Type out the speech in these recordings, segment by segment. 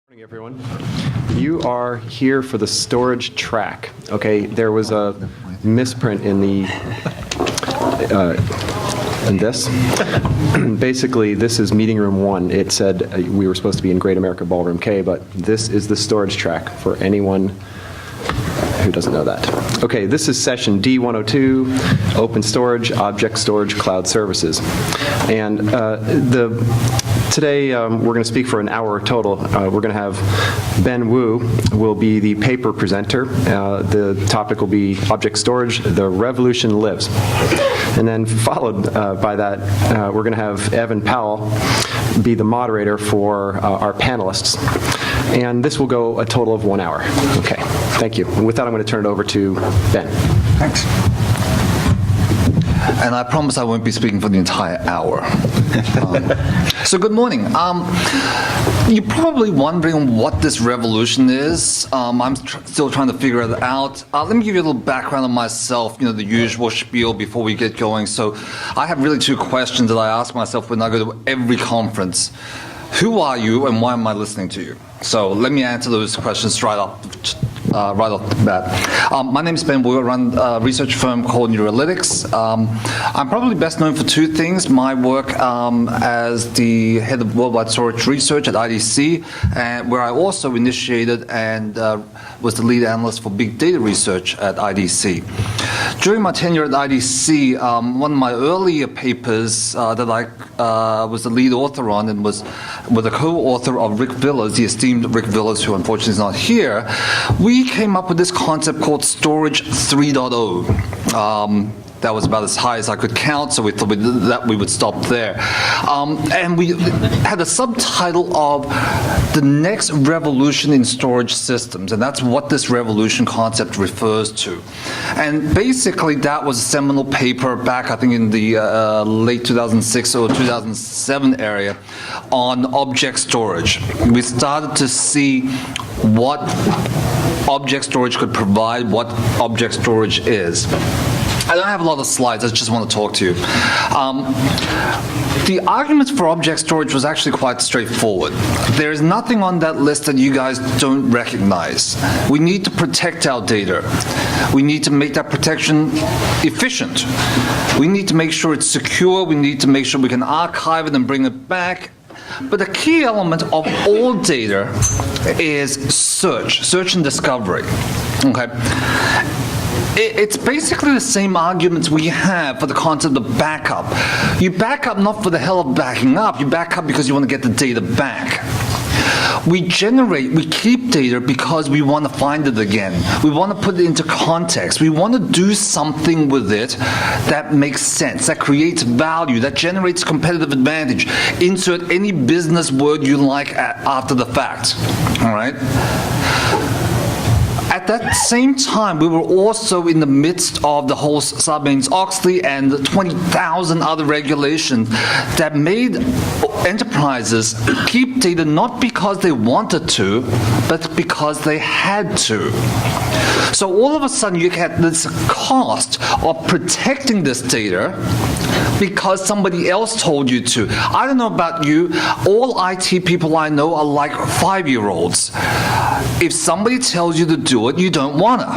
Good morning, everyone. You are here for the storage track. Okay, there was a misprint in the in this. Basically, this is meeting room 1. It said we were supposed to be in Great America Ballroom K, but this is the storage track for anyone who doesn't know that. Okay, this is session D102, Open Storage, Object Storage, Cloud Services. And today we're going to speak for an hour total. We're going to have Ben Wu will be the paper presenter. The topic will be Object Storage, The Revolution Lives. And then followed by that, we're going to have Evan Powell be the moderator for our panelists. And this will go a total of 1 hour. Okay, thank you. And with that, I'm going to turn it over to Ben. Thanks. And I promise I won't be speaking for the entire hour. So good morning. You're probably wondering what this revolution is. I'm still trying to figure it out. Let me give you a little background on myself, the usual spiel before we get going. So I have really 2 questions that I ask myself when I go to every conference. Who are you and why am I listening to you? So let me answer those questions right off the bat. My name is Ben Wu. I run a research firm called Neuralytix. I'm probably best known for 2 things. My work as the head of worldwide storage research at IDC, where I also initiated and was the lead analyst for big data research at IDC. During my tenure at IDC, one of my earlier papers that I was the lead author on and was with a co-author of Rick Villas, the esteemed Rick Villas, who unfortunately is not here, we came up with this concept called Storage 3.0. That was about as high as I could count, so we thought that we would stop there. And we had a subtitle of The Next Revolution in Storage Systems, and that's what this revolution concept refers to. And basically, that was a seminal paper back, I think, in the late 2006 or 2007 area on object storage. We started to see what object storage could provide, what object storage is. I don't have a lot of slides, I just want to talk to you. The arguments for object storage was actually quite straightforward. There is nothing on that list that you guys don't recognize. We need to protect our data. We need to make that protection efficient. We need to make sure it's secure. We need to make sure we can archive it and bring it back. But the key element of all data is search and discovery. Okay. It's basically the same arguments we have for the concept of backup. You back up not for the hell of backing up, you back up because you want to get the data back. We keep data because we want to find it again. We want to put it into context. We want to do something with it that makes sense, that creates value, that generates competitive advantage. Insert any business word you like after the fact, all right? At that same time, we were also in the midst of the whole Sarbanes-Oxley and the 20,000 other regulations that made enterprises keep data not because they wanted to, but because they had to. So all of a sudden, you get this cost of protecting this data because somebody else told you to. I don't know about you, all IT people I know are like 5-year-olds. If somebody tells you to do it, you don't wanna.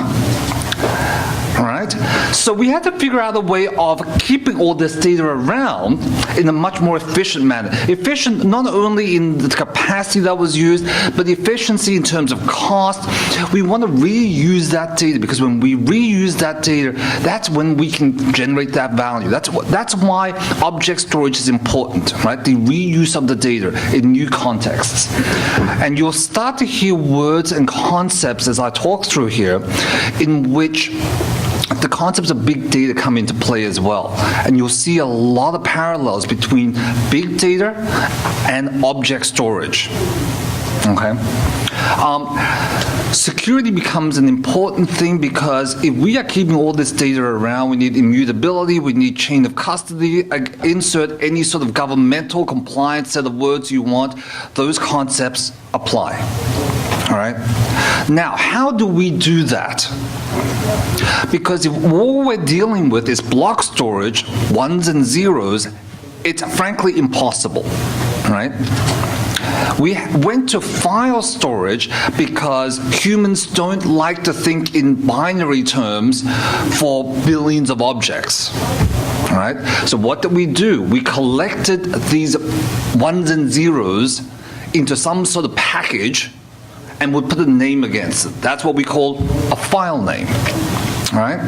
All right? So we had to figure out a way of keeping all this data around in a much more efficient manner. Efficient not only in the capacity that was used, but efficiency in terms of cost. We want to reuse that data because when we reuse that data, that's when we can generate that value. That's why object storage is important, right? The reuse of the data in new contexts. And you'll start to hear words and concepts as I talk through here in which the concepts of big data come into play as well. And you'll see a lot of parallels between big data and object storage. Okay? Security becomes an important thing because if we are keeping all this data around, we need immutability, we need chain of custody, insert any sort of governmental compliance set of words you want, those concepts apply. All right? Now, how do we do that? Because if all we're dealing with is block storage, 1s and 0s, it's frankly impossible, right? We went to file storage because humans don't like to think in binary terms for billions of objects. All right? So what did we do? We collected these ones and zeros into some sort of package and we put a name against it. That's what we call a file name. All right?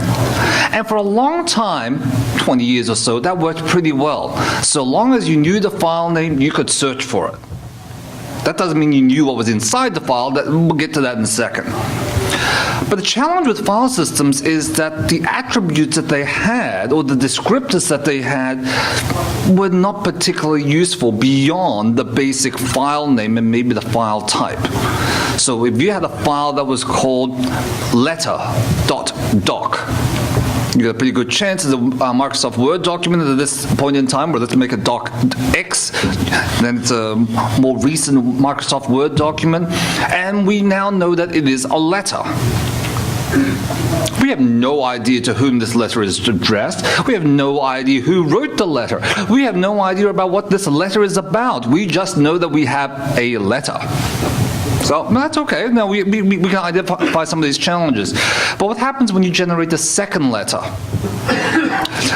And for a long time, 20 years or so, that worked pretty well. So long as you knew the file name, you could search for it. That doesn't mean you knew what was inside the file. We'll get to that in a second. But the challenge with file systems is that the attributes that they had, or the descriptors that they had, were not particularly useful beyond the basic file name and maybe the file type. So if you had a file that was called letter.doc, you got a pretty good chance it's a Microsoft Word document at this point in time, or let's make a docx, then it's a more recent Microsoft Word document, and we now know that it is a letter. We have no idea to whom this letter is addressed. We have no idea who wrote the letter. We have no idea about what this letter is about. We just know that we have a letter. So that's okay. Now we can identify some of these challenges. But what happens when you generate the second letter?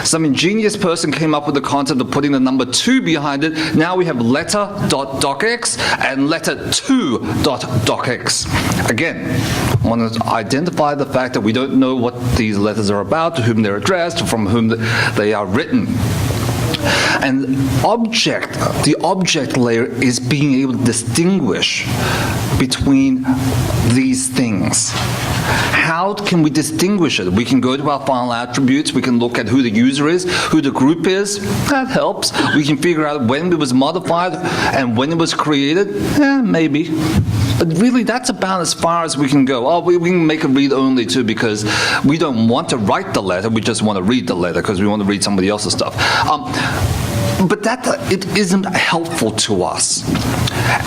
Some ingenious person came up with the concept of putting the number 2 behind it. Now we have letter.docx and letter2.docx. Again, I want to identify the fact that we don't know what these letters are about, to whom they're addressed, from whom they are written. And the object layer is being able to distinguish between these things. How can we distinguish it? We can go to our file attributes, we can look at who the user is, who the group is, that helps. We can figure out when it was modified and when it was created, maybe. But really, that's about as far as we can go. Oh, we can make a read-only too, because we don't want to write the letter, we just want to read the letter because we want to read somebody else's stuff. But it isn't helpful to us.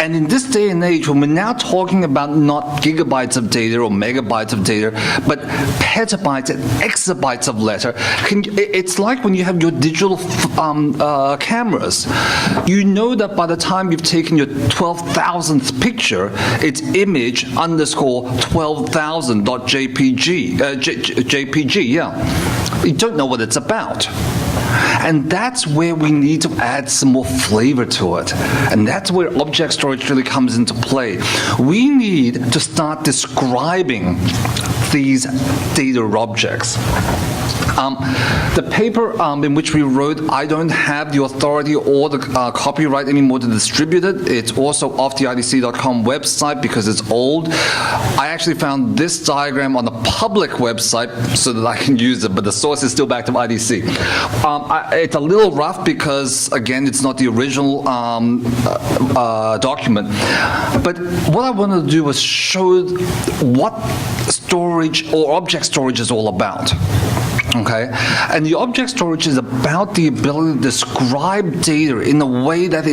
And in this day and age, when we're now talking about not gigabytes of data or megabytes of data, but petabytes and exabytes of letter, it's like when you have your digital cameras. You know that by the time you've taken your 12,000th picture, it's image underscore 12,000.jpg, JPG, yeah. You don't know what it's about. And that's where we need to add some more flavor to it. And that's where object storage really comes into play. We need to start describing these data objects. The paper in which we wrote, I don't have the authority or the copyright anymore to distribute it. It's also off the IDC.com website because it's old. I actually found this diagram on the public website so that I can use it, but the source is still back to IDC. It's a little rough because, again, it's not the original document. But what I wanted to do was show what storage or object storage is all about. Okay, and the object storage is about the ability to describe data in a way that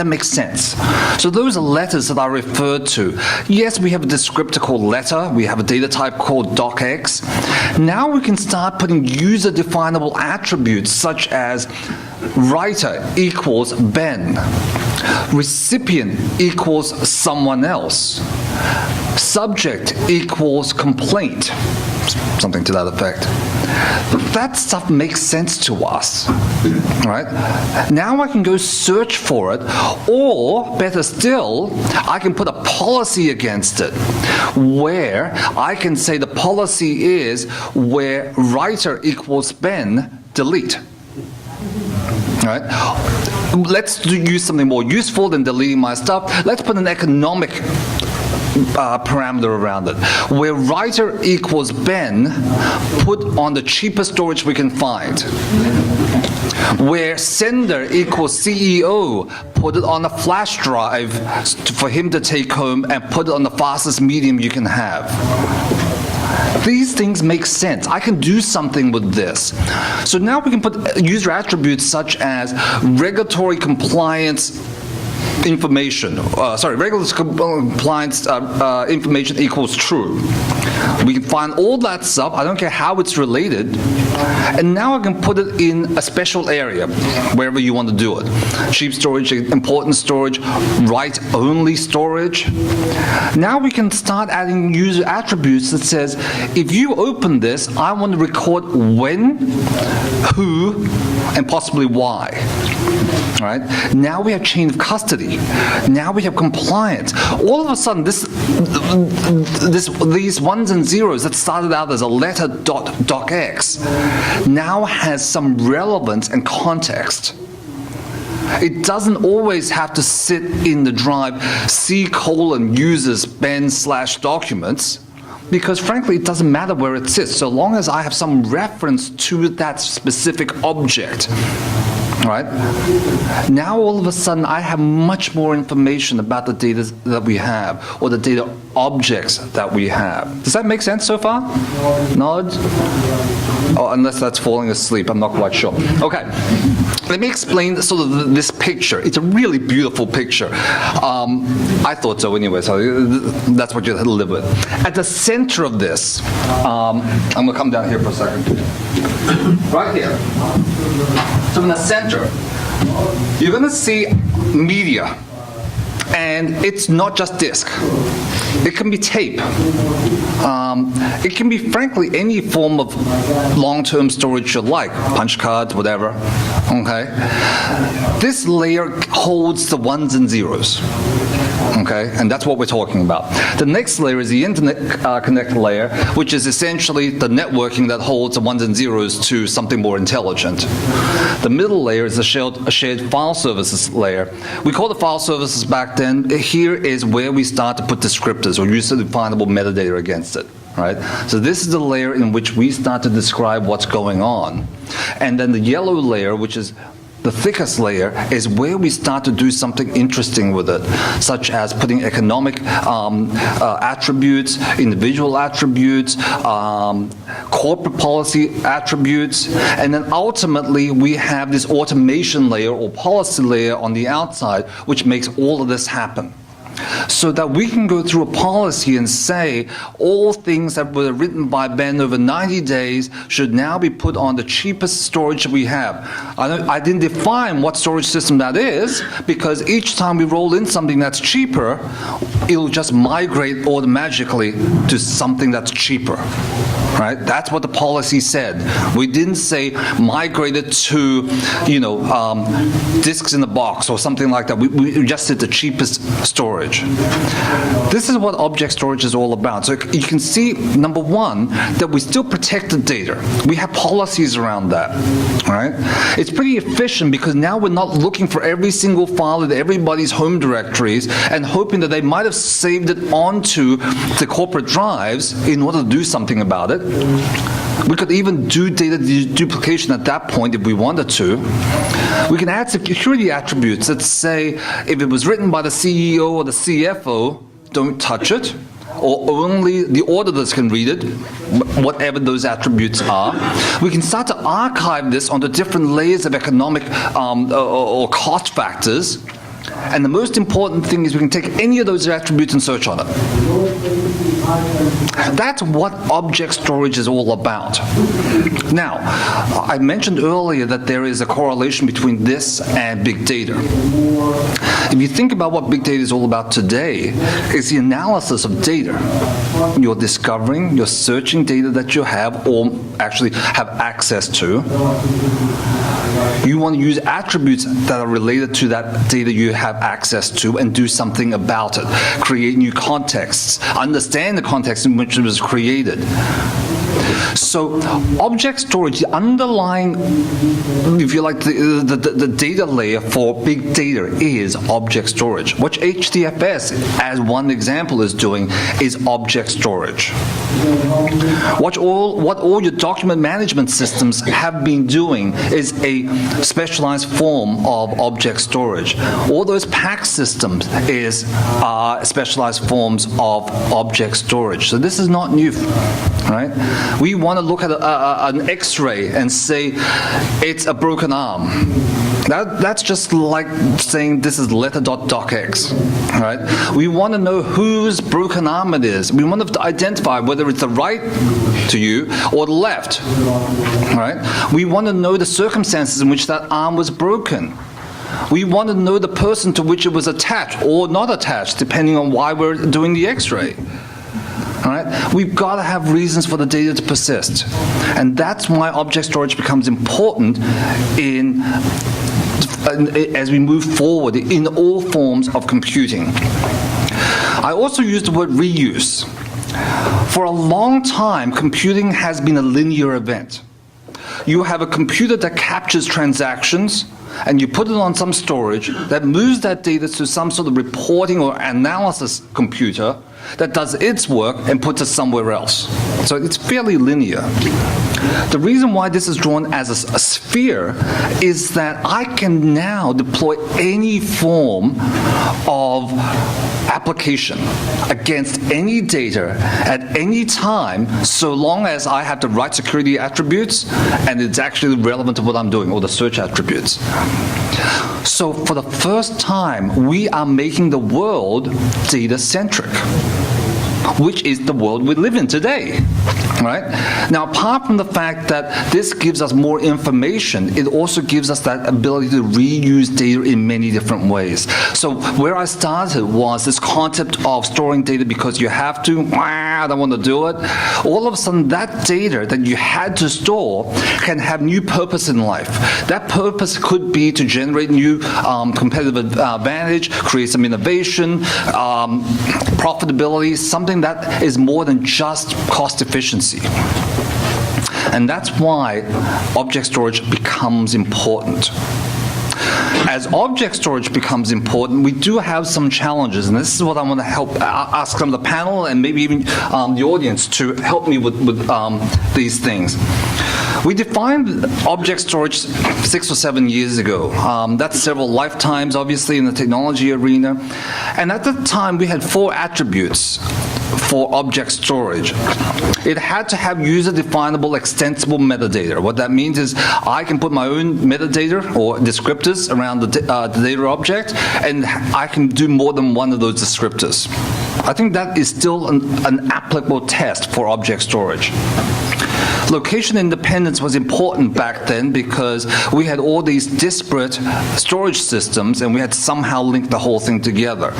makes sense. So those are letters that I referred to. Yes, we have a descriptor called letter. We have a data type called docx. Now we can start putting user-definable attributes such as writer equals Ben, recipient equals someone else, subject equals complaint, something to that effect. That stuff makes sense to us, right? Now I can go search for it, or better still, I can put a policy against it, where I can say the policy is where writer equals Ben, delete. Right? Let's use something more useful than deleting my stuff. Let's put an economic parameter around it, where writer equals Ben, put on the cheapest storage we can find. Where sender equals CEO, put it on a flash drive for him to take home and put it on the fastest medium you can have. These things make sense. I can do something with this. So now we can put user attributes such as regulatory compliance information, regulatory compliance information equals true. We can find all that stuff, I don't care how it's related, and now I can put it in a special area, wherever you want to do it. Cheap storage, important storage, write-only storage. Now we can start adding user attributes that says, if you open this, I want to record when, who, and possibly why. All right? Now we have chain of custody. Now we have compliance. All of a sudden, these ones and zeros that started out as a letter .docx now has some relevance and context. It doesn't always have to sit in the drive C:users ben/documents, because frankly, it doesn't matter where it sits, so long as I have some reference to that specific object. Right? Now all of a sudden I have much more information about the data that we have, or the data objects that we have. Does that make sense so far? Nod? Oh, unless that's falling asleep, I'm not quite sure. Okay, let me explain sort of this picture. It's a really beautiful picture. I thought so anyway, so that's what you have to live with. At the center of this, I'm going to come down here for a second. Right here. So in the center, you're going to see media. And it's not just disk. It can be tape. It can be, frankly, any form of long-term storage you like, punch cards, whatever. Okay? This layer holds the ones and zeros. Okay? And that's what we're talking about. The next layer is the internet connected layer, which is essentially the networking that holds the ones and zeros to something more intelligent. The middle layer is the shared file services layer. We call the file services back then. Here is where we start to put descriptors or user-definable metadata against it. Right? So this is the layer in which we start to describe what's going on. And then the yellow layer, which is the thickest layer, is where we start to do something interesting with it, such as putting economic attributes, individual attributes, corporate policy attributes, and then ultimately we have this automation layer or policy layer on the outside, which makes all of this happen. So that we can go through a policy and say all things that were written by Ben over 90 days should now be put on the cheapest storage we have. I didn't define what storage system that is, because each time we roll in something that's cheaper, it'll just migrate automatically to something that's cheaper. Right? That's what the policy said. We didn't say migrate it to, disks in the box or something like that. We just said the cheapest storage. This is what object storage is all about. So you can see, number one, that we still protect the data. We have policies around that. Right? It's pretty efficient because now we're not looking for every single file in everybody's home directories and hoping that they might have saved it onto the corporate drives in order to do something about it. We could even do data duplication at that point if we wanted to. We can add security attributes that say if it was written by the CEO or the CFO, don't touch it, or only the auditors can read it, whatever those attributes are. We can start to archive this onto different layers of economic or cost factors. And the most important thing is we can take any of those attributes and search on it. That's what object storage is all about. Now, I mentioned earlier that there is a correlation between this and big data. If you think about what big data is all about today, it's the analysis of data. You're discovering, you're searching data that you have or actually have access to. You want to use attributes that are related to that data you have access to and do something about it. Create new contexts. Understand the context in which it was created. So object storage, the underlying, if you like, the data layer for big data is object storage. What HDFS, as one example, is doing is object storage. What all your document management systems have been doing is a specialized form of object storage. All those PAC systems is specialized forms of object storage. So this is not new, right? We want to look at an X-ray and say it's a broken arm. That's just like saying this is letter.docx, right? We want to know whose broken arm it is. We want to identify whether it's the right to you or the left, right? We want to know the circumstances in which that arm was broken. We want to know the person to which it was attached or not attached, depending on why we're doing the X-ray. All right? We've got to have reasons for the data to persist. And that's why object storage becomes important as we move forward in all forms of computing. I also use the word reuse. For a long time, computing has been a linear event. You have a computer that captures transactions, and you put it on some storage that moves that data to some sort of reporting or analysis computer that does its work and puts it somewhere else. So it's fairly linear. The reason why this is drawn as a sphere is that I can now deploy any form of application against any data at any time, so long as I have the right security attributes and it's actually relevant to what I'm doing, or the search attributes. So for the first time, we are making the world data-centric, which is the world we live in today, right? Now, apart from the fact that this gives us more information, it also gives us that ability to reuse data in many different ways. So where I started was this concept of storing data because you have to, I don't want to do it. All of a sudden, that data that you had to store can have new purpose in life. That purpose could be to generate new competitive advantage, create some innovation, profitability, something that is more than just cost efficiency. And that's why object storage becomes important. As object storage becomes important, we do have some challenges, and this is what I want to help ask from the panel and maybe even the audience to help me with these things. We defined object storage 6 or 7 years ago. That's several lifetimes, obviously, in the technology arena. And at the time, we had 4 attributes for object storage. It had to have user-definable extensible metadata. What that means is I can put my own metadata or descriptors around the data object, and I can do more than one of those descriptors. I think that is still an applicable test for object storage. Location independence was important back then because we had all these disparate storage systems and we had somehow linked the whole thing together.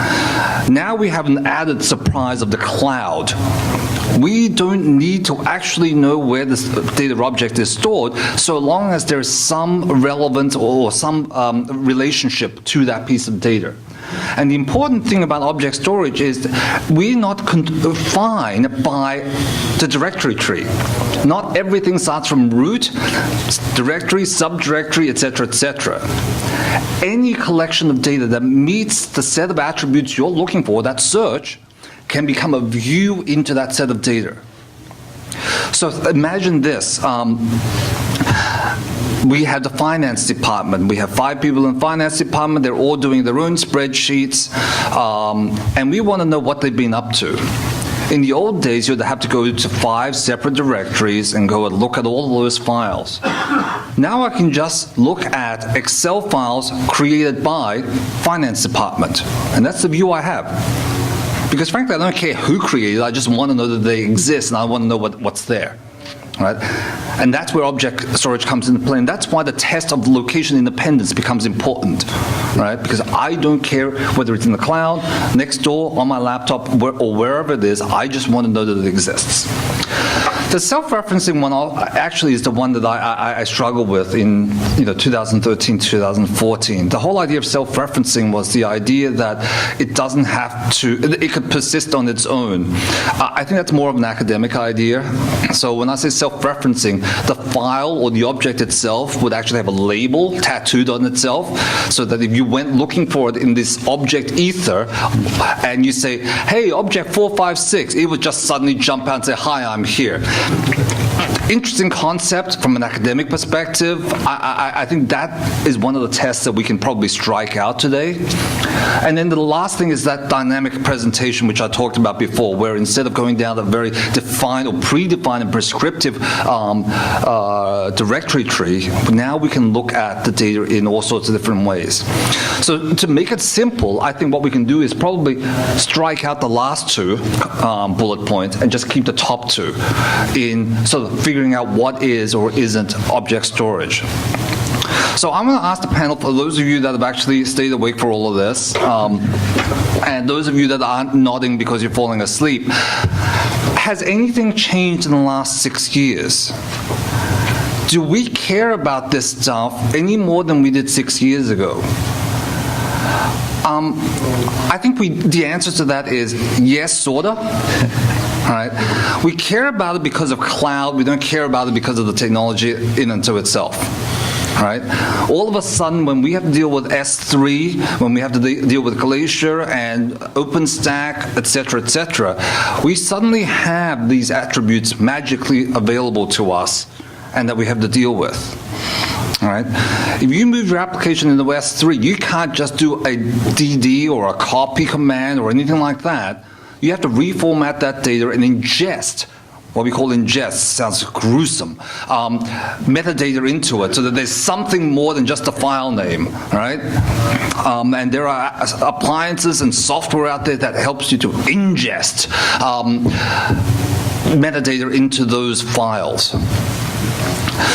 Now we have an added surprise of the cloud. We don't need to actually know where this data object is stored so long as there's some relevance or some relationship to that piece of data. And the important thing about object storage is we're not confined by the directory tree. Not everything starts from root, directory, subdirectory, etc., etc. Any collection of data that meets the set of attributes you're looking for, that search, can become a view into that set of data. So imagine this. We have the finance department. We have 5 people in the finance department. They're all doing their own spreadsheets. And we want to know what they've been up to. In the old days, you'd have to go to 5 separate directories and go and look at all of those files. Now I can just look at Excel files created by finance department. And that's the view I have. Because frankly, I don't care who created it. I just want to know that they exist, and I want to know what's there. Right? And that's where object storage comes into play. And that's why the test of location independence becomes important. Right? Because I don't care whether it's in the cloud, next door, on my laptop, or wherever it is. I just want to know that it exists. The self-referencing one actually is the one that I struggled with in 2013, 2014. The whole idea of self-referencing was the idea that it doesn't have to, it could persist on its own. I think that's more of an academic idea. So when I say self-referencing, the file or the object itself would actually have a label tattooed on itself, so that if you went looking for it in this object ether, and you say, hey, object 456, it would just suddenly jump out and say, hi, I'm here. interesting concept from an academic perspective. I think that is one of the tests that we can probably strike out today. And then the last thing is that dynamic presentation, which I talked about before, where instead of going down a very defined or predefined and prescriptive directory tree, now we can look at the data in all sorts of different ways. So to make it simple, I think what we can do is probably strike out the last two bullet points and just keep the top two in sort of figuring out what is or isn't object storage. So I'm going to ask the panel, for those of you that have actually stayed awake for all of this, and those of you that aren't nodding because you're falling asleep, has anything changed in the last 6 years? Do we care about this stuff any more than we did 6 years ago? I think the answer to that is yes, sorta. Right? We care about it because of cloud. We don't care about it because of the technology in and to itself. Right? All of a sudden, when we have to deal with S3, when we have to deal with Glacier and OpenStack, et cetera, we suddenly have these attributes magically available to us and that we have to deal with. All right? If you move your application into S3, you can't just do a DD or a copy command or anything like that. You have to reformat that data and ingest, what we call ingest, sounds gruesome, metadata into it so that there's something more than just a file name, right? And there are appliances and software out there that helps you to ingest metadata into those files.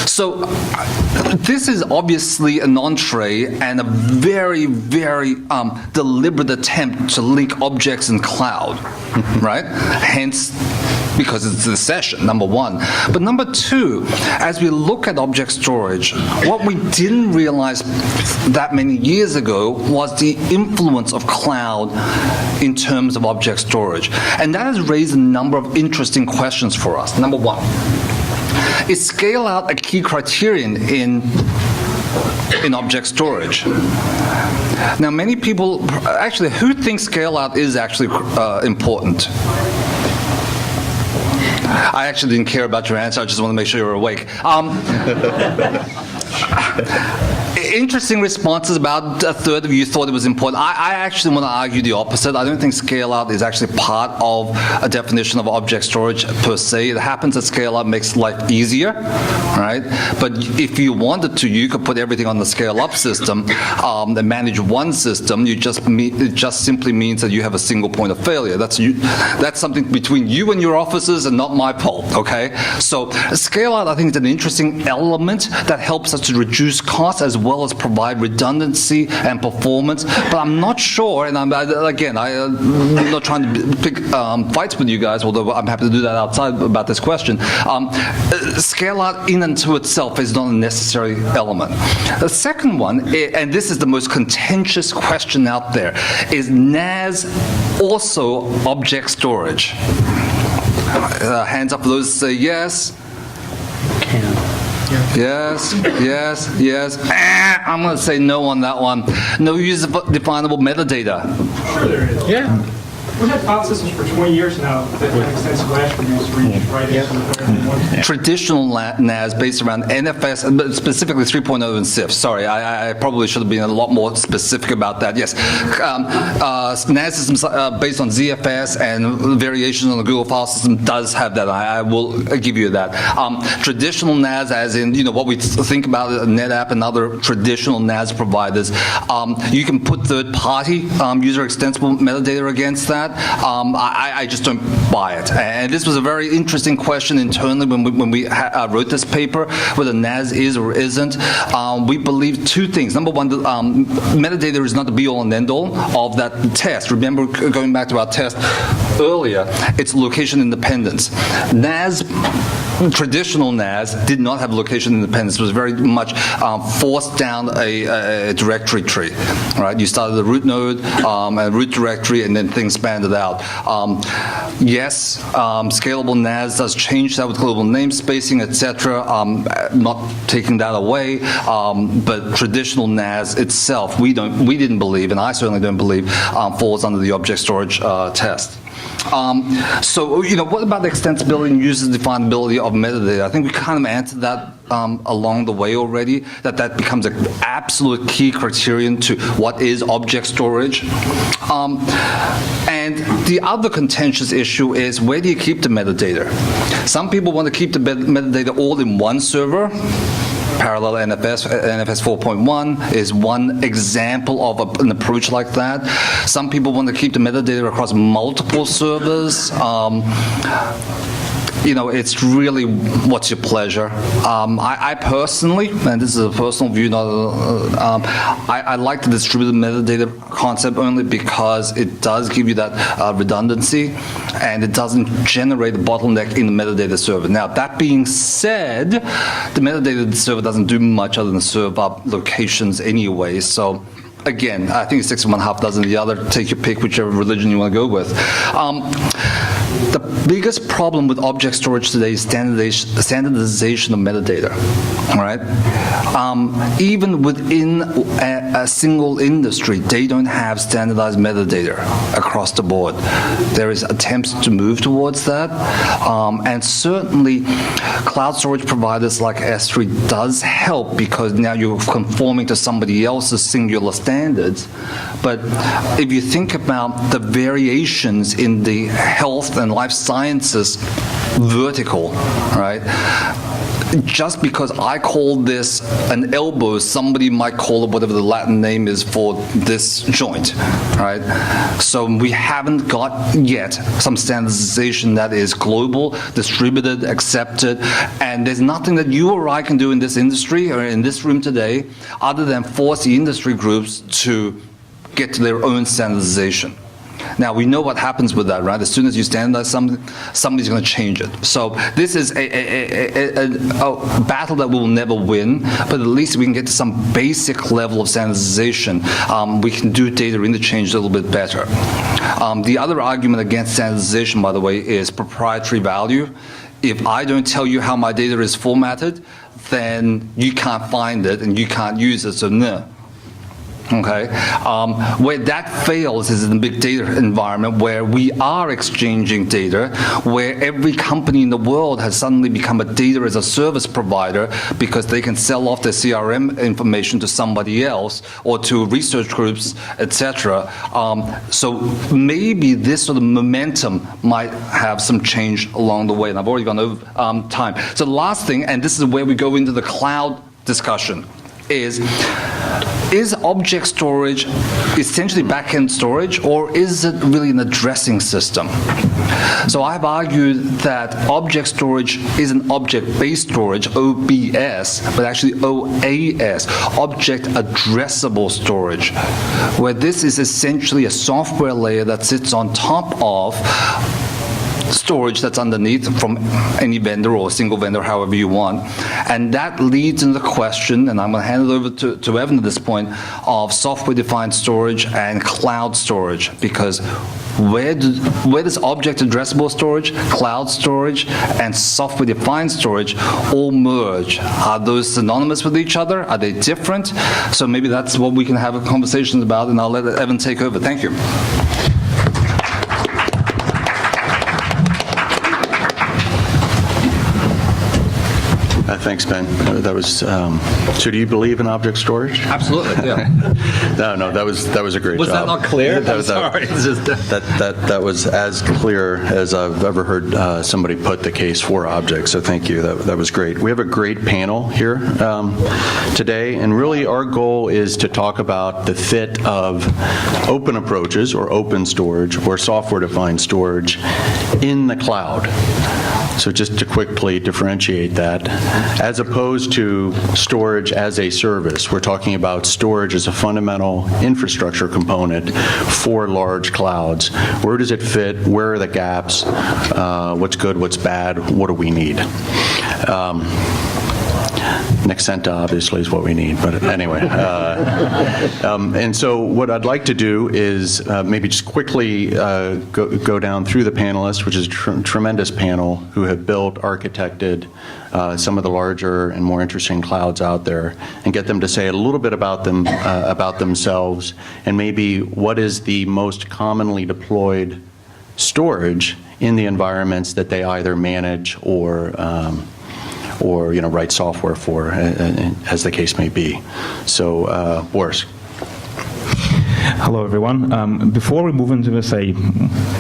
So this is obviously an entree and a very, very deliberate attempt to link objects in cloud, right? Hence, because it's the session, number one. But number two, as we look at object storage, what we didn't realize that many years ago was the influence of cloud in terms of object storage. And that has raised a number of interesting questions for us. Number one, is scale out a key criterion in object storage? Now, many people, actually, who thinks scale out is actually important? I actually didn't care about your answer. I just want to make sure you're awake. Interesting responses. About a third of you thought it was important. I actually want to argue the opposite. I don't think scale out is actually part of a definition of object storage per se. It happens that scale out makes life easier, right? But if you wanted to, you could put everything on the scale up system and manage one system. It just simply means that you have a single point of failure. That's something between you and your officers and not my fault, okay? So scale out, I think, is an interesting element that helps us to reduce costs as well as provide redundancy and performance. But I'm not sure, and I'm not trying to pick fights with you guys, although I'm happy to do that outside about this question. Scale out in and to itself is not a necessary element. The second one, and this is the most contentious question out there, is NAS also object storage? Hands up for those who say yes. Yes, yes, yes. I'm going to say no on that one. No user-definable metadata. Sure there is. Yeah. We've had file systems for 20 years now that have extensive flash reviews reach right into Traditional NAS based around NFS, but specifically 3.0 and CIF. Sorry, I probably should have been a lot more specific about that. Yes, NAS systems based on ZFS and variations on the Google file system does have that. I will give you that. Traditional NAS, as in what we think about NetApp and other traditional NAS providers, you can put third-party user extensible metadata against that. I just don't buy it. And this was a very interesting question internally when we wrote this paper, whether NAS is or isn't. We believe two things. Number one, metadata is not the be-all and end-all of that test. Remember, going back to our test earlier, it's location independence. NAS, traditional NAS, did not have location independence. It was very much forced down a directory tree. Right? You started the root node, a root directory, and then things spanned it out. Yes, scalable NAS does change that with global namespacing, etc. Not taking that away, but traditional NAS itself, we didn't believe, and I certainly don't believe, falls under the object storage test. So, what about the extensibility and user definability of metadata? I think we kind of answered that along the way already, that becomes an absolute key criterion to what is object storage. And the other contentious issue is, where do you keep the metadata? Some people want to keep the metadata all in one server. Parallel NFS 4.1 is one example of an approach like that. Some people want to keep the metadata across multiple servers. It's really what's your pleasure. I personally, and this is a personal view, I like the distributed metadata concept only because it does give you that redundancy, and it doesn't generate a bottleneck in the metadata server. Now, that being said, the metadata server doesn't do much other than serve up locations anyway, so again, I think it's 6 of one, half dozen of the other. Take your pick, whichever religion you want to go with. The biggest problem with object storage today is standardization of metadata. All right? Even within a single industry, they don't have standardized metadata across the board. There is attempts to move towards that, and certainly cloud storage providers like S3 does help because now you're conforming to somebody else's singular standards. But if you think about the variations in the health and life sciences vertical, right? Just because I call this an elbow, somebody might call it whatever the Latin name is for this joint, right? So we haven't got yet some standardization that is global, distributed, accepted, and there's nothing that you or I can do in this industry or in this room today other than force the industry groups to get to their own standardization. Now, we know what happens with that, right? As soon as you standardize something, somebody's going to change it. So this is a battle that we'll never win, but at least we can get to some basic level of standardization. We can do data interchange a little bit better. The other argument against standardization, by the way, is proprietary value. If I don't tell you how my data is formatted, then you can't find it and you can't use it, so no. Okay, where that fails is in the big data environment where we are exchanging data, where every company in the world has suddenly become a data as a service provider because they can sell off their CRM information to somebody else or to research groups, etc. So maybe this sort of momentum might have some change along the way, and I've already gone over time. So the last thing, and this is where we go into the cloud discussion, is object storage essentially back-end storage, or is it really an addressing system? So I've argued that object storage isn't object-based storage, OBS, but actually OAS, object addressable storage, where this is essentially a software layer that sits on top of storage that's underneath from any vendor or a single vendor, however you want. And that leads into the question, and I'm going to hand it over to Evan at this point, of software-defined storage and cloud storage, because where does object addressable storage, cloud storage, and software-defined storage all merge? Are those synonymous with each other? Are they different? So maybe that's what we can have a conversation about, and I'll let Evan take over. Thank you. Thanks, Ben. That was. So, do you believe in object storage? Absolutely. Yeah. No. That was a great job. Was that not clear? I'm sorry. That was as clear as I've ever heard somebody put the case for objects. So, thank you. That was great. We have a great panel here today, and really our goal is to talk about the fit of open approaches or open storage or software-defined storage in the cloud. So just to quickly differentiate that, as opposed to storage as a service, we're talking about storage as a fundamental infrastructure component for large clouds. Where does it fit? Where are the gaps? What's good? What's bad? What do we need? Nexenta, obviously, is what we need, but anyway. And so what I'd like to do is maybe just quickly go down through the panelists, which is a tremendous panel who have built, architected some of the larger and more interesting clouds out there, and get them to say a little bit about themselves, and maybe what is the most commonly deployed storage in the environments that they either manage or write software for, as the case may be. So, Boris. Hello, everyone. Before we move into this, I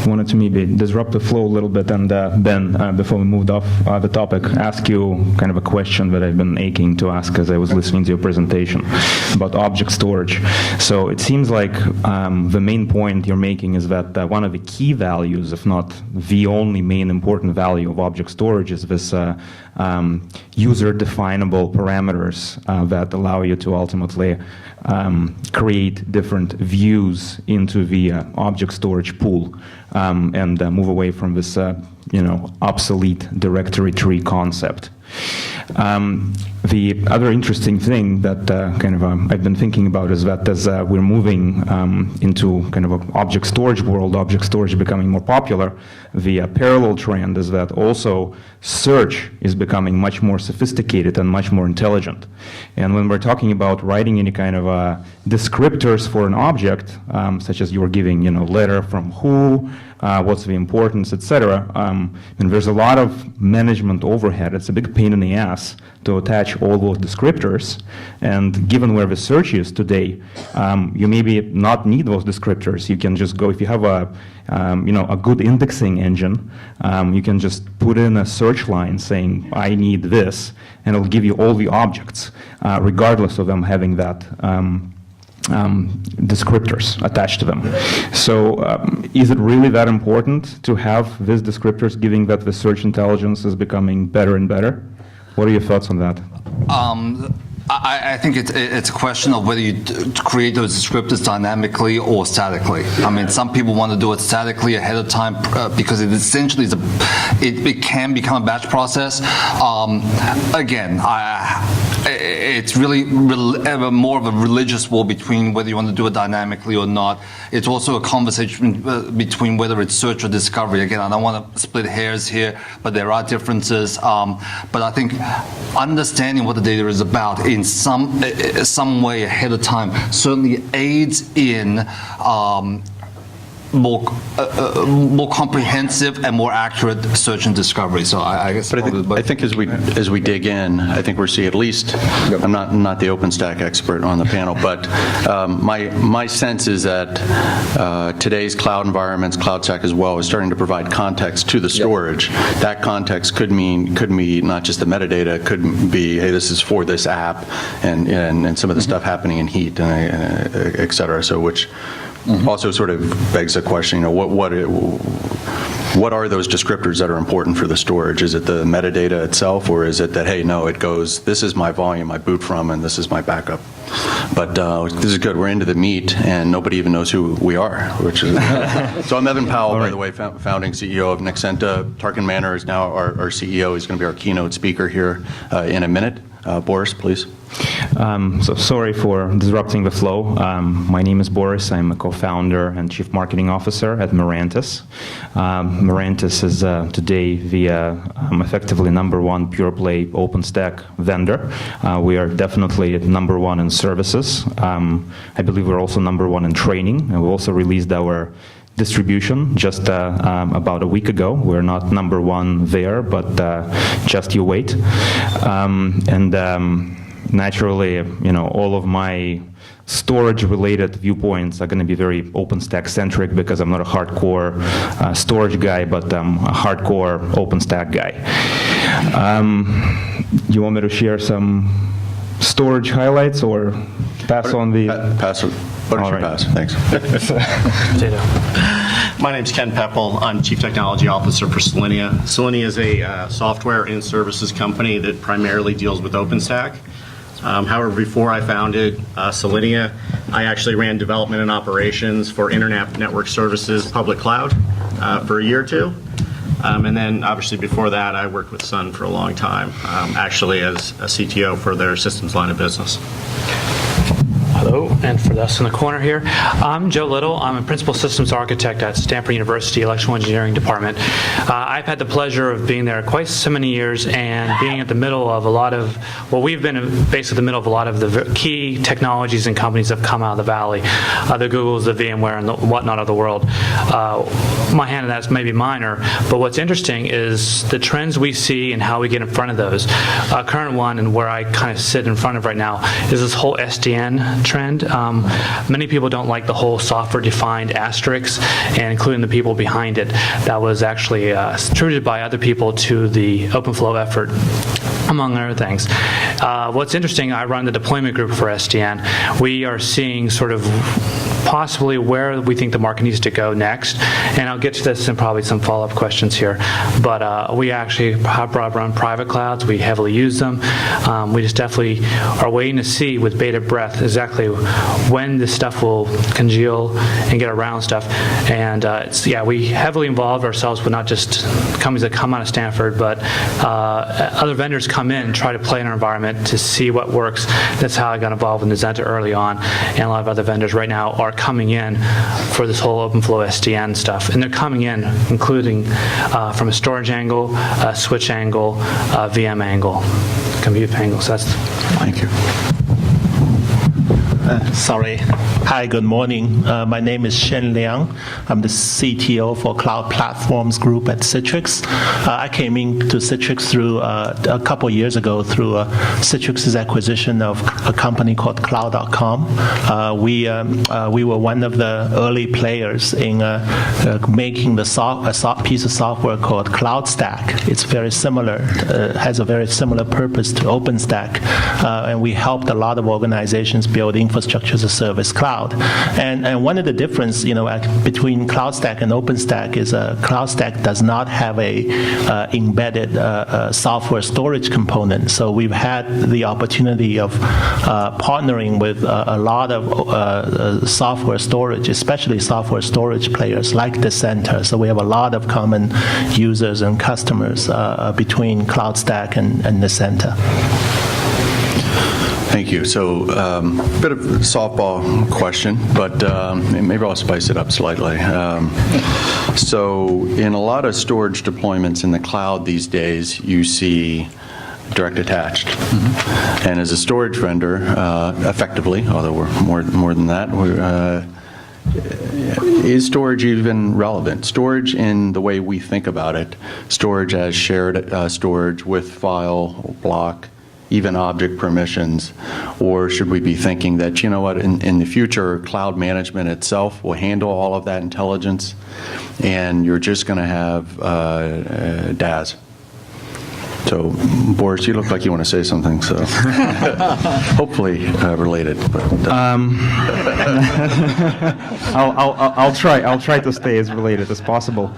wanted to maybe disrupt the flow a little bit and, Ben, before we moved off the topic, ask you kind of a question that I've been aching to ask as I was listening to your presentation about object storage. So it seems like the main point you're making is that one of the key values, if not the only main important value of object storage, is this user-definable parameters that allow you to ultimately create different views into the object storage pool and move away from this, obsolete directory tree concept. The other interesting thing that I've been thinking about is that as we're moving into kind of an object storage world, object storage becoming more popular, the parallel trend is that also search is becoming much more sophisticated and much more intelligent. And when we're talking about writing any kind of descriptors for an object, such as you were giving, letter from who, what's the importance, etc., and there's a lot of management overhead. It's a big pain in the ass to attach all those descriptors, and given where the search is today, you maybe not need those descriptors. You can just go, if you have a good indexing engine, you can just put in a search line saying, I need this, and it'll give you all the objects, regardless of them having that descriptors attached to them. So is it really that important to have these descriptors, given that the search intelligence is becoming better and better? What are your thoughts on that? I think it's a question of whether you create those descriptors dynamically or statically. I mean, some people want to do it statically ahead of time because it essentially is it can become a batch process. Again, it's really more of a religious war between whether you want to do it dynamically or not. It's also a conversation between whether it's search or discovery. Again, I don't want to split hairs here, but there are differences. But I think understanding what the data is about in some way ahead of time certainly aids in more comprehensive and more accurate search and discovery. So I guess. But I think as we dig in, I think we're seeing at least. I'm not the OpenStack expert on the panel, but my sense is that today's cloud environments, cloud stack as well, is starting to provide context to the storage. Yep. That context could mean not just the metadata. It could be, hey, this is for this app, and some of the stuff happening in heat, and et cetera. So which. Also sort of begs the question, what are those descriptors that are important for the storage? Is it the metadata itself, or is it that, hey, no, it goes, this is my volume I boot from, and this is my backup? But this is good. We're into the meat, and nobody even knows who we are, which is... So I'm Evan Powell, by the way, founding CEO of Nexenta. Tarkan Manor is now our CEO. He's going to be our keynote speaker here in a minute. Boris, please. So sorry for disrupting the flow. My name is Boris. I'm a co-founder and chief marketing officer at Mirantis. Mirantis is today the effectively #1 pure play OpenStack vendor. We are definitely #1 in services. I believe we're also #1 in training, and we also released our distribution just about a week ago. We're not #1 there, but just you wait. Naturally, all of my storage-related viewpoints are going to be very OpenStack-centric because I'm not a hardcore storage guy, but I'm a hardcore OpenStack guy. You want me to share some storage highlights or pass on the... Pass it. Why don't you pass? Thanks. My name's Ken Pepple. I'm Chief Technology Officer for Solinea. Solinea is a software and services company that primarily deals with OpenStack. However, before I founded Solinea, I actually ran development and operations for Internet Network Services Public Cloud for a year or two. And then, obviously, before that, I worked with Sun for a long time, actually as a CTO for their systems line of business. Hello, and for us in the corner here, I'm Joe Little. I'm a principal systems architect at Stanford University Electrical Engineering Department. I've had the pleasure of being there quite so many years and being at the middle of a lot of, well, we've been basically the middle of a lot of the key technologies and companies that have come out of the valley, the Googles, the VMware, and the whatnot of the world. My hand in that's maybe minor, but what's interesting is the trends we see and how we get in front of those. Current one, and where I kind of sit in front of right now, is this whole SDN trend. Many people don't like the whole software-defined asterisks, and including the people behind it. That was actually attributed by other people to the OpenFlow effort, among other things. What's interesting, I run the deployment group for SDN. We are seeing sort of possibly where we think the market needs to go next, and I'll get to this in probably some follow-up questions here, but we actually run private clouds. We heavily use them. We just definitely are waiting to see with bated breath exactly when this stuff will congeal and get around stuff, and we heavily involve ourselves with not just companies that come out of Stanford, but other vendors come in and try to play in our environment to see what works. That's how I got involved with Nexenta early on, and a lot of other vendors right now are coming in for this whole OpenFlow SDN stuff, and they're coming in including from a storage angle, a switch angle, a VM angle, compute angle. So that's. Thank you. Sorry. Hi, good morning. My name is Sheng Liang. I'm the CTO for Cloud Platforms Group at Citrix. I came into Citrix through a couple years ago through Citrix's acquisition of a company called Cloud.com. We were one of the early players in making a piece of software called CloudStack. It's very similar, has a very similar purpose to OpenStack, and we helped a lot of organizations build infrastructure as a service cloud. And one of the difference, between CloudStack and OpenStack is CloudStack does not have a embedded software storage component. So we've had the opportunity of partnering with a lot of software storage, especially software storage players like Nexenta. So we have a lot of common users and customers between CloudStack and Nexenta. Thank you. So a bit of a softball question, but maybe I'll spice it up slightly. So in a lot of storage deployments in the cloud these days, you see direct attached. Mm-hmm. And as a storage vendor, effectively, although we're more than that, is storage even relevant? Storage in the way we think about it, storage as shared storage with file, block, even object permissions, or should we be thinking that, in the future, cloud management itself will handle all of that intelligence, and you're just going to have DAS? So, Boris, you look like you want to say something, so hopefully related. But, I'll try to stay as related as possible.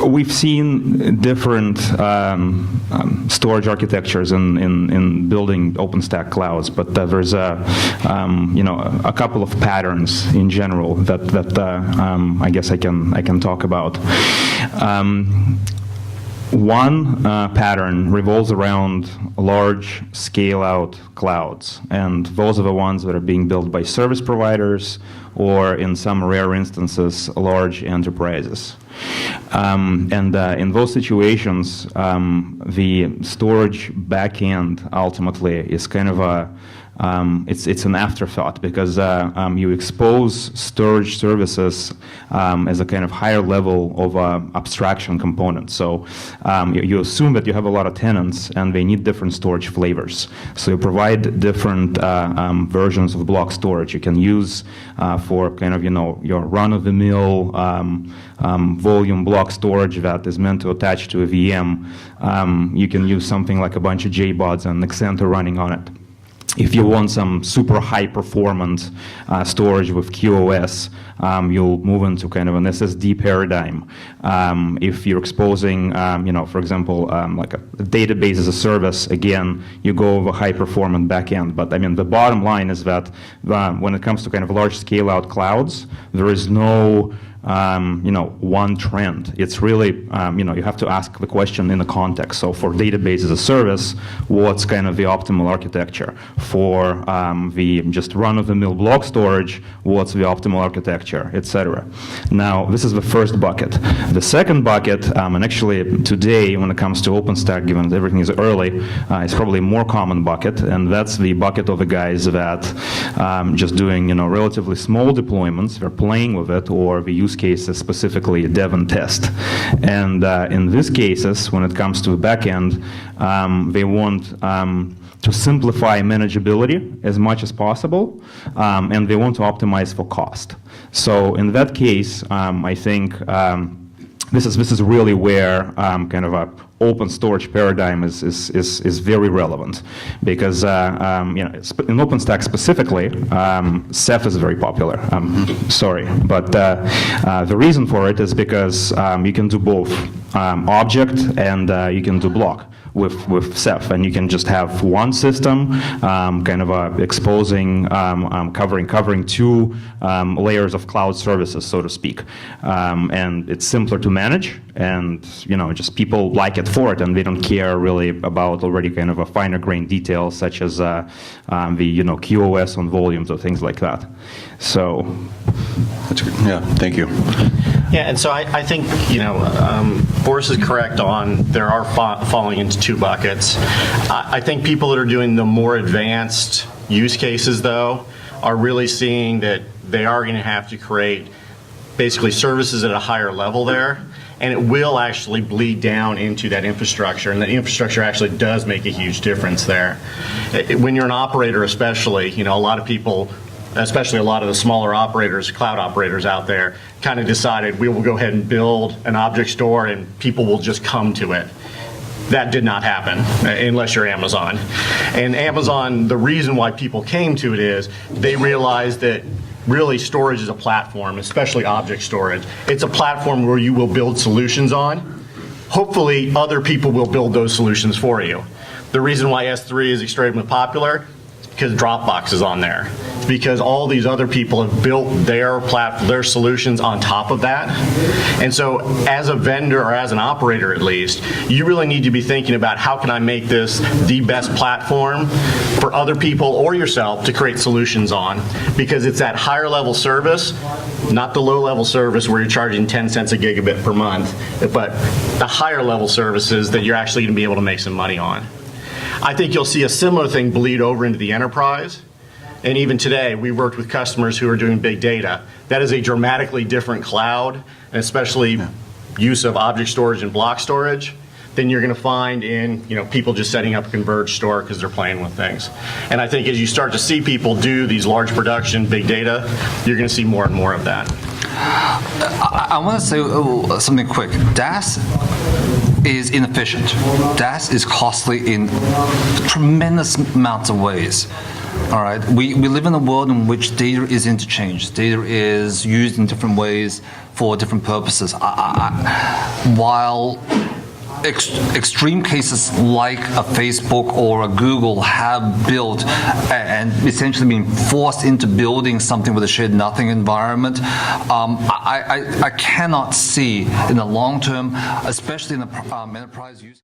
We've seen different storage architectures in building OpenStack clouds, but there's a couple of patterns in general that I guess I can talk about. One pattern revolves around large scale-out clouds, and those are the ones that are being built by service providers or, in some rare instances, large enterprises. And in those situations, the storage backend ultimately is kind of a it's an afterthought, because you expose storage services as a kind of higher level of abstraction component. So you assume that you have a lot of tenants and they need different storage flavors. So you provide different versions of block storage you can use for kind of your run-of-the-mill volume block storage that is meant to attach to a VM. You can use something like a bunch of JBODs and Nexenta running on it. If you want some super high performance storage with QoS, you'll move into kind of an SSD paradigm. If you're exposing, for example, like a database as a service, again, you go with a high performant backend. But I mean, the bottom line is that when it comes to kind of large scale out clouds, there is no one trend. It's really, you have to ask the question in the context. So for database as a service, what's kind of the optimal architecture? For the just run-of-the-mill block storage, what's the optimal architecture, etc. Now, this is the first bucket. The second bucket, and actually today, when it comes to OpenStack, given that everything is early, it's probably a more common bucket, and that's the bucket of the guys that just doing, relatively small deployments, they're playing with it, or the use case is specifically dev and test. And in these cases, when it comes to the backend, they want to simplify manageability as much as possible, and they want to optimize for cost. So in that case, I think this is really where kind of a open storage paradigm is very relevant, because in OpenStack specifically, Ceph is very popular. Sorry, but the reason for it is because you can do both object and you can do block with Ceph, and you can just have one system kind of exposing, covering two layers of cloud services, so to speak. And it's simpler to manage, and just people like it for it, and they don't care really about already kind of a finer grain details such as the QoS on volumes or things like that. So That's good. Yeah, thank you. Yeah, and so I think, Boris is correct on there are falling into two buckets. I think people that are doing the more advanced use cases, though, are really seeing that they are going to have to create basically services at a higher level there, and it will actually bleed down into that infrastructure, and the infrastructure actually does make a huge difference there. When you're an operator especially, a lot of people, especially a lot of the smaller operators, cloud operators out there, kind of decided we will go ahead and build an object store and people will just come to it. That did not happen unless you're Amazon. And Amazon, the reason why people came to it is they realized that really storage is a platform, especially object storage. It's a platform where you will build solutions on. Hopefully other people will build those solutions for you. The reason why S3 is extremely popular, because Dropbox is on there. It's because all these other people have built their solutions on top of that. And so as a vendor, or as an operator at least, you really need to be thinking about how can I make this the best platform for other people or yourself to create solutions on, because it's that higher level service, not the low level service where you're charging 10 cents a gigabit per month, but the higher level services that you're actually going to be able to make some money on. I think you'll see a similar thing bleed over into the enterprise. And even today, we worked with customers who are doing big data. That is a dramatically different cloud, and especially use of object storage and block storage, than you're going to find in people just setting up a converged store because they're playing with things. And I think as you start to see people do these large production, big data, you're going to see more and more of that. I want to say something quick. DAS is inefficient. DAS is costly in tremendous amounts of ways. All right, we live in a world in which data is interchanged. Data is used in different ways for different purposes. While extreme cases like a Facebook or a Google have built and essentially been forced into building something with a shared nothing environment, I cannot see in the long term, especially in the enterprise use.